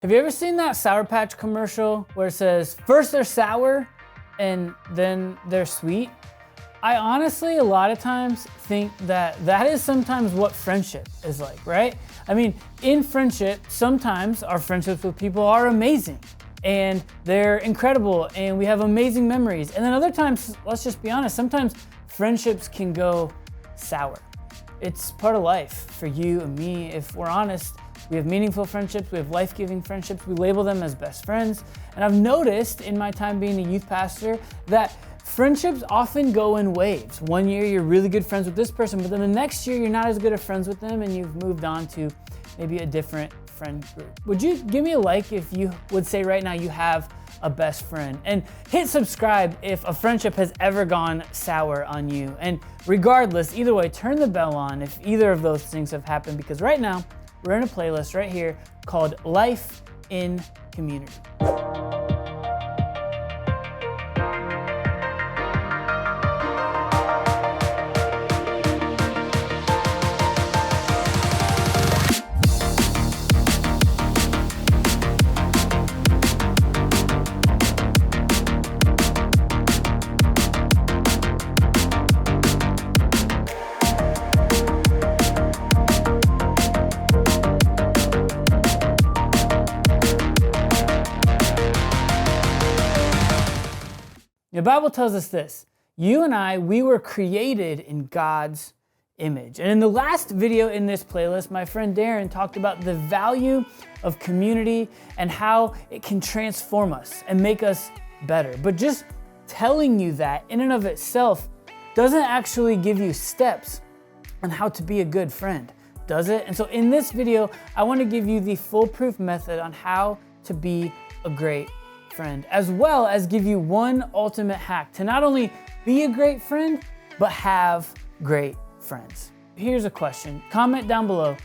Have you ever seen that Sour Patch commercial where it says, first they're sour and then they're sweet? I honestly, a lot of times think that is sometimes what friendship is like, right? I mean, in friendship, sometimes our friendships with people are amazing and they're incredible and we have amazing memories. And then other times, let's just be honest, sometimes friendships can go sour. It's part of life for you and me. If we're honest, we have meaningful friendships, we have life-giving friendships, we label them as best friends. And I've noticed in my time being a youth pastor that friendships often go in waves. One year you're really good friends with this person, but then the next year you're not as good of friends with them and you've moved on to maybe a different friend group. Would you give me a like if you would say right now you have a best friend? And hit subscribe if a friendship has ever gone sour on you. And regardless, either way, turn the bell on if either of those things have happened, because right now we're in a playlist right here called Life in Community. The Bible tells us this: you and I, we were created in God's image. And in the last video in this playlist, my friend Darren talked about the value of community and how it can transform us and make us better. But just telling you that in and of itself doesn't actually give you steps on how to be a good friend, does it? And so in this video, I want to give you the foolproof method on how to be a great friend, as well as give you one ultimate hack to not only be a great friend, but have great friends. Here's a question. Comment down below.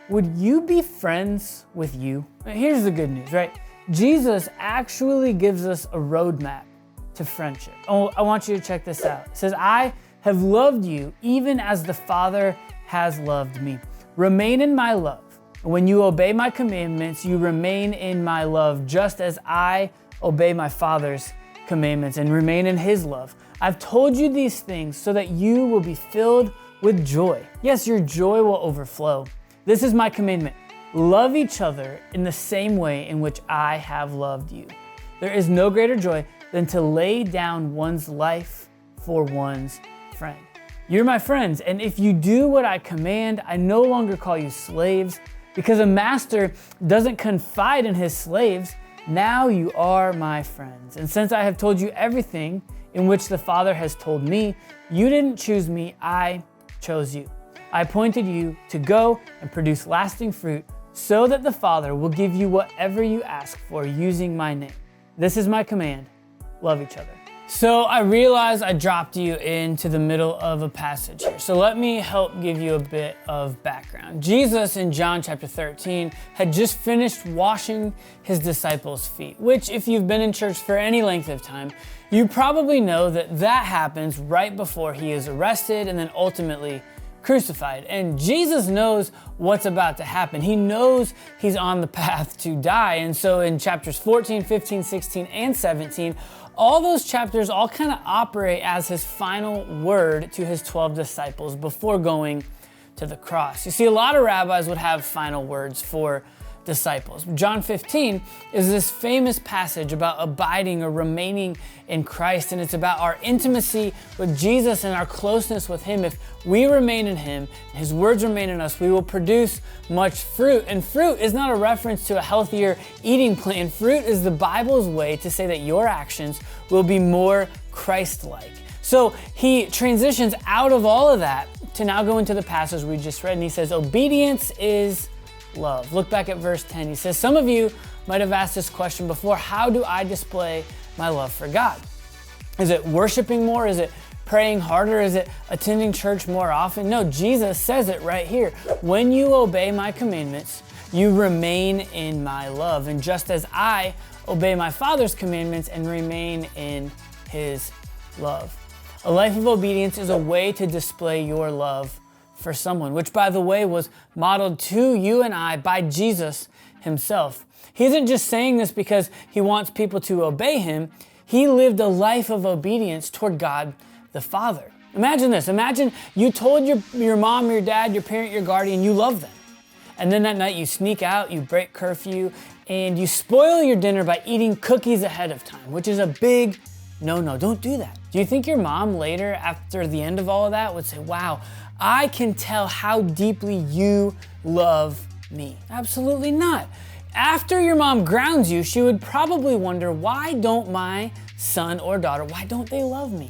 Would you be friends with you? Here's the good news, right? Jesus actually gives us a roadmap to friendship. Oh, I want you to check this out. It says, I have loved you even as the Father has loved me. Remain in my love. When you obey my commandments, you remain in my love, just as I obey my Father's commandments and remain in his love. I've told you these things so that you will be filled with joy. Yes, your joy will overflow. This is my commandment. Love each other in the same way in which I have loved you. There is no greater joy than to lay down one's life for one's friend. You're my friends, and if you do what I command, I no longer call you slaves, because a master doesn't confide in his slaves. Now you are my friends. And since I have told you everything in which the Father has told me, you didn't choose me, I chose you. I appointed you to go and produce lasting fruit so that the Father will give you whatever you ask for using my name. This is my command. Love each other. So I realize I dropped you into the middle of a passage here. So let me help give you a bit of background. Jesus in John chapter 13 had just finished washing his disciples' feet, which if you've been in church for any length of time, you probably know that happens right before he is arrested and then ultimately crucified. And Jesus knows what's about to happen. He knows he's on the path to die. And so in chapters 14, 15, 16, and 17, all those chapters all kind of operate as his final word to his 12 disciples before going to the cross. You see, a lot of rabbis would have final words for disciples. John 15 is this famous passage about abiding or remaining in Christ, and it's about our intimacy with Jesus and our closeness with him. If we remain in him, his words remain in us, we will produce much fruit. And fruit is not a reference to a healthier eating plan. Fruit is the Bible's way to say that your actions will be more Christ-like. So he transitions out of all of that to now go into the passage we just read, and he says, obedience is love. Look back at verse 10. He says, some of you might have asked this question before: how do I display my love for God? Is it worshiping more? Is it praying harder? Is it attending church more often? No, Jesus says it right here. When you obey my commandments, you remain in my love. And just as I obey my Father's commandments and remain in his love. A life of obedience is a way to display your love for someone, which by the way was modeled to you and I by Jesus himself. He isn't just saying this because he wants people to obey him. He lived a life of obedience toward God the Father. Imagine this. Imagine you told your mom, your dad, your parent, your guardian, you love them. And then that night you sneak out, you break curfew, and you spoil your dinner by eating cookies ahead of time, which is a big no. Don't do that. Do you think your mom later, after the end of all of that, would say, wow, I can tell how deeply you love me? Absolutely not. After your mom grounds you, she would probably wonder, why don't my son or daughter, why don't they love me?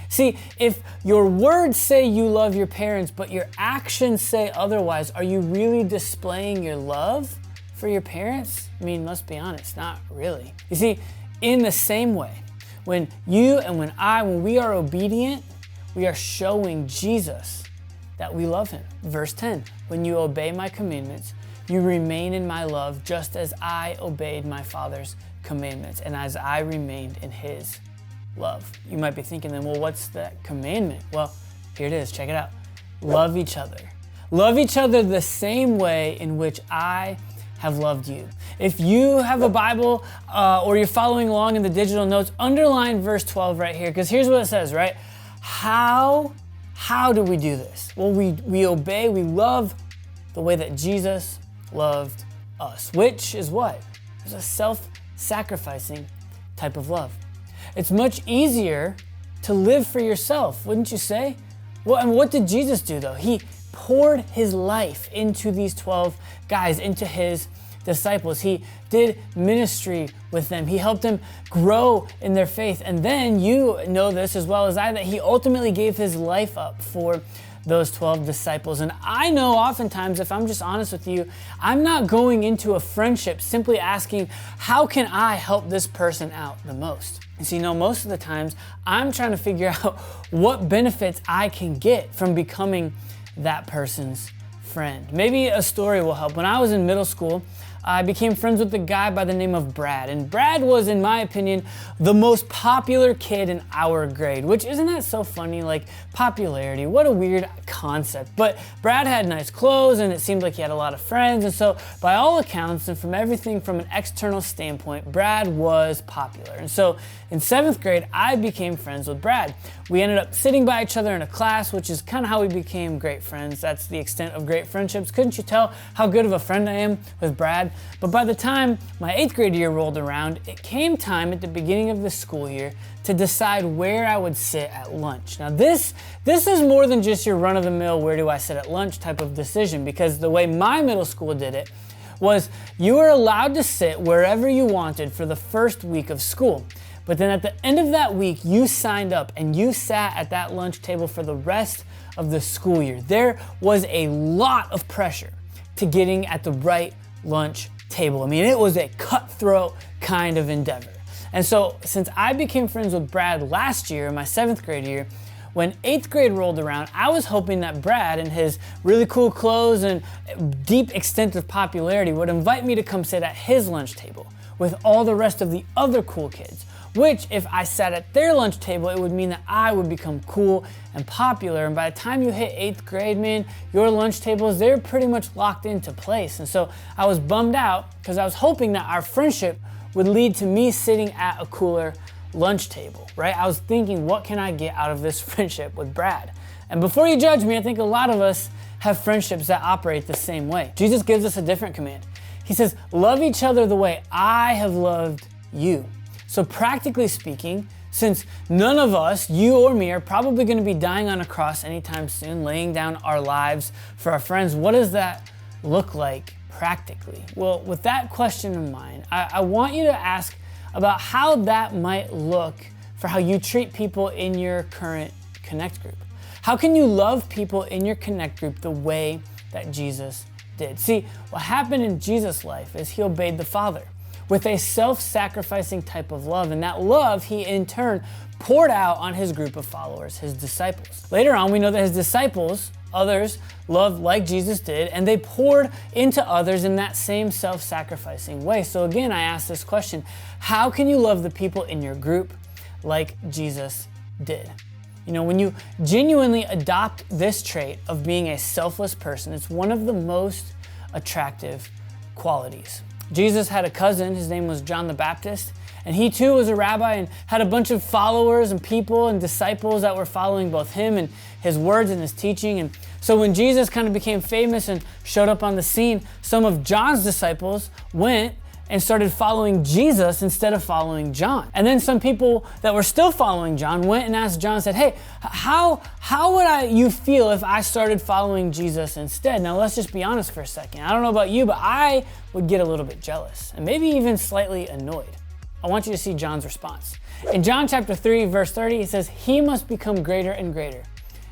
See, if your words say you love your parents, but your actions say otherwise, are you really displaying your love for your parents? I mean, let's be honest, not really. You see, in the same way, when you and when we are obedient, we are showing Jesus that we love him. Verse 10, when you obey my commandments, you remain in my love, just as I obeyed my Father's commandments and as I remained in his love. You might be thinking then, well, what's that commandment? Well, here it is, check it out. Love each other. Love each other the same way in which I have loved you. If you have a Bible or you're following along in the digital notes, underline verse 12 right here, because here's what it says, right? How do we do this? Well, we obey, we love the way that Jesus loved us, which is what? It's a self-sacrificing type of love. It's much easier to live for yourself, wouldn't you say? Well, and what did Jesus do though? He poured his life into these 12 guys, into his disciples. He did ministry with them. He helped them grow in their faith. And then you know this as well as I, that he ultimately gave his life up for those 12 disciples. And I know oftentimes, if I'm just honest with you, I'm not going into a friendship simply asking, how can I help this person out the most? And so, most of the times I'm trying to figure out what benefits I can get from becoming that person's friend. Maybe a story will help. When I was in middle school, I became friends with a guy by the name of Brad. And Brad was, in my opinion, the most popular kid in our grade, which isn't that so funny? Like popularity, what a weird concept. But Brad had nice clothes and it seemed like he had a lot of friends. And so by all accounts and from everything from an external standpoint, Brad was popular. And so in 7th grade, I became friends with Brad. We ended up sitting by each other in a class, which is kind of how we became great friends. That's the extent of great friendships. Couldn't you tell how good of a friend I am with Brad? But by the time my 8th grade year rolled around, it came time at the beginning of the school year to decide where I would sit at lunch. Now this is more than just your run-of-the-mill, where do I sit at lunch type of decision, because the way my middle school did it was you were allowed to sit wherever you wanted for the first week of school. But then at the end of that week, you signed up and you sat at that lunch table for the rest of the school year. There was a lot of pressure to getting at the right lunch table. I mean, it was a cutthroat kind of endeavor. And so since I became friends with Brad last year, my 7th grade year, when 8th grade rolled around, I was hoping that Brad and his really cool clothes and deep extent of popularity would invite me to come sit at his lunch table with all the rest of the other cool kids, which if I sat at their lunch table, it would mean that I would become cool and popular. And by the time you hit 8th grade, man, your lunch tables, they're pretty much locked into place. And so I was bummed out because I was hoping that our friendship would lead to me sitting at a cooler lunch table, right? I was thinking, what can I get out of this friendship with Brad? And before you judge me, I think a lot of us have friendships that operate the same way. Jesus gives us a different command. He says, love each other the way I have loved you. So practically speaking, since none of us, you or me, are probably going to be dying on a cross anytime soon, laying down our lives for our friends, what does that look like practically? Well, with that question in mind, I want you to ask about how that might look for how you treat people in your current Connect group. How can you love people in your Connect group the way that Jesus did? See, what happened in Jesus' life is he obeyed the Father with a self-sacrificing type of love, and that love he in turn poured out on his group of followers, his disciples. Later on, we know that his disciples, others, loved like Jesus did, and they poured into others in that same self-sacrificing way. So again, I ask this question, how can you love the people in your group like Jesus did? When you genuinely adopt this trait of being a selfless person, it's one of the most attractive qualities. Jesus had a cousin, his name was John the Baptist, and he too was a rabbi and had a bunch of followers and people and disciples that were following both him and his words and his teaching. And so when Jesus kind of became famous and showed up on the scene, some of John's disciples went and started following Jesus instead of following John. And then some people that were still following John went and asked John, said, hey, how would you feel if I started following Jesus instead? Now let's just be honest for a second. I don't know about you, but I would get a little bit jealous and maybe even slightly annoyed. I want you to see John's response. In John chapter 3, verse 30, it says, he must become greater and greater,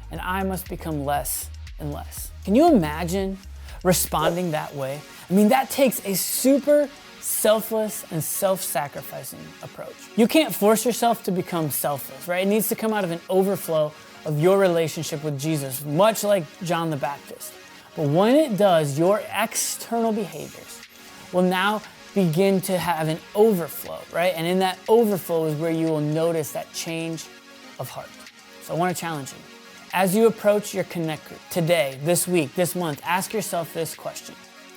and I must become less and less. Can you imagine responding that way? I mean, that takes a super selfless and self-sacrificing approach. You can't force yourself to become selfless, right? It needs to come out of an overflow of your relationship with Jesus, much like John the Baptist. But when it does, your external behaviors will now begin to have an overflow, right? And in that overflow is where you will notice that change of heart. So I want to challenge you. As you approach your Connect group today, this week, this month, ask yourself this question.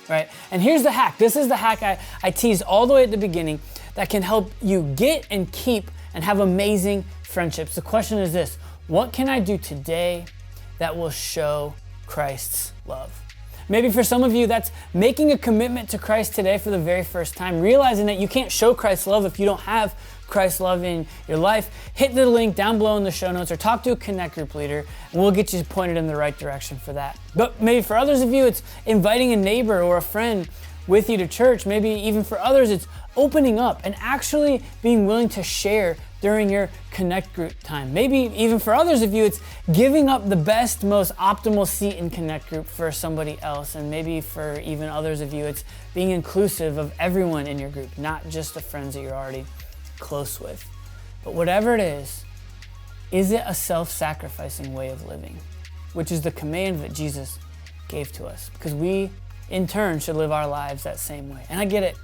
Right? And here's the hack. This is the hack I teased all the way at the beginning that can help you get and keep and have amazing friendships. The question is this: what can I do today that will show Christ's love? Maybe for some of you, that's making a commitment to Christ today for the very first time, realizing that you can't show Christ's love if you don't have Christ's love in your life. Hit the link down below in the show notes or talk to a Connect group leader and we'll get you pointed in the right direction for that. But maybe for others of you, it's inviting a neighbor or a friend with you to church. Maybe even for others, it's opening up and actually being willing to share during your Connect group time. Maybe even for others of you, it's giving up the best, most optimal seat in Connect group for somebody else. And maybe for even others of you, it's being inclusive of everyone in your group, not just the friends that you're already close with. But whatever it is it a self-sacrificing way of living? Which is the command that Jesus gave to us, because we in turn should live our lives that same way. And I get it.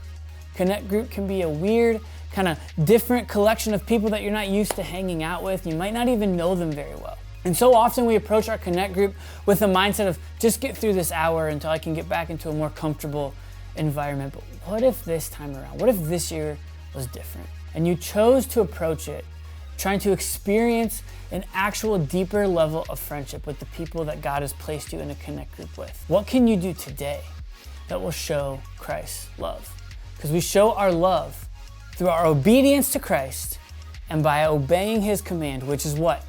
Connect group can be a weird, kind of different collection of people that you're not used to hanging out with. You might not even know them very well. And so often we approach our Connect group with a mindset of just get through this hour until I can get back into a more comfortable environment. But what if this time around? What if this year was different? And you chose to approach it trying to experience an actual deeper level of friendship with the people that God has placed you in a Connect group with. What can you do today that will show Christ's love? Because we show our love through our obedience to Christ and by obeying his command, which is what?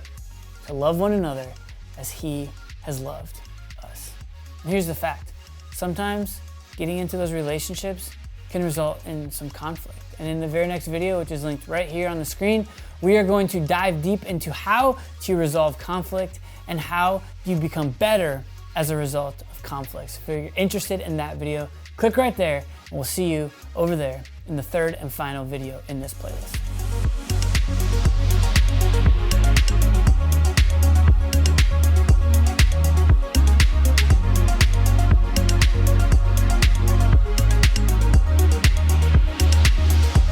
To love one another as he has loved us. And here's the fact. Sometimes getting into those relationships can result in some conflict. And in the very next video, which is linked right here on the screen, we are going to dive deep into how to resolve conflict and how you become better as a result of conflicts. If you're interested in that video, click right there and we'll see you over there in the third and final video in this playlist.